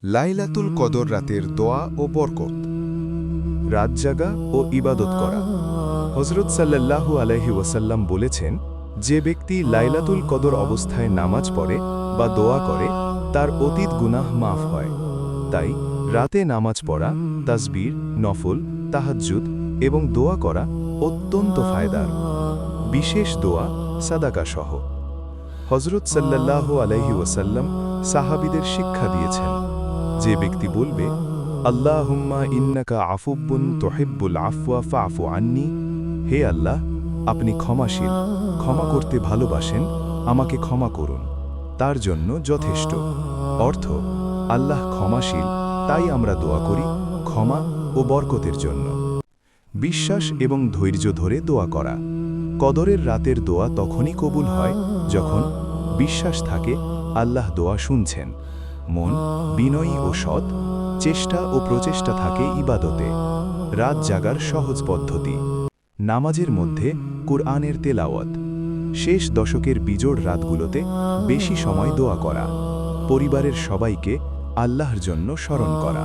লাইলাতুল কদর রাতের দোয়া ও বরকত। রাত জাগা ও ইবাদত করা। হযরত সাল্লাল্লাহু আলাইহি ওয়াসাল্লাম বলেছেন, যে ব্যক্তি লাইলাতুল কদর অবস্থায় নামাজ পড়ে বা দোয়া করে তার অতীত গুনাহ মাফ হয়। তাই রাতে নামাজ পড়া, তাসবির, নফল, তাহাজ্জুদ এবং দোয়া করা অত্যন্ত ফায়দার। বিশেষ দোয়া, সাদাকা সহ। হযরত সাল্লাল্লাহু আলাইহি ওয়াসাল্লাম সাহাবীদের শিক্ষা দিয়েছেন, যে ব্যক্তি বলবে, আল্লাহুম্মা ইন্নাকা আফুব্বুন তুহিব্বুল আফওয়া ফাফু আন্নি, হে আল্লাহ, আপনি ক্ষমাশীল, ক্ষমা করতে ভালোবাসেন, আমাকে ক্ষমা করুন, তার জন্য যথেষ্ট। অর্থ, আল্লাহ ক্ষমাশীল, তাই আমরা দোয়া করি ক্ষমা ও বরকতের জন্য। বিশ্বাস এবং ধৈর্য ধরে দোয়া করা। কদরের রাতের দোয়া তখনই কবুল হয় যখন বিশ্বাস থাকে আল্লাহ দোয়া শুনছেন, মন বিনয়ী ও সৎ, চেষ্টা ও প্রচেষ্টা থাকে ইবাদতে। রাত জাগার সহজ পদ্ধতি। নামাজের মধ্যে কুরআনের তেলাওয়াত। শেষ দশকের বিজোড় রাতগুলোতে বেশি সময় দোয়া করা। পরিবারের সবাইকে আল্লাহর জন্য স্মরণ করা।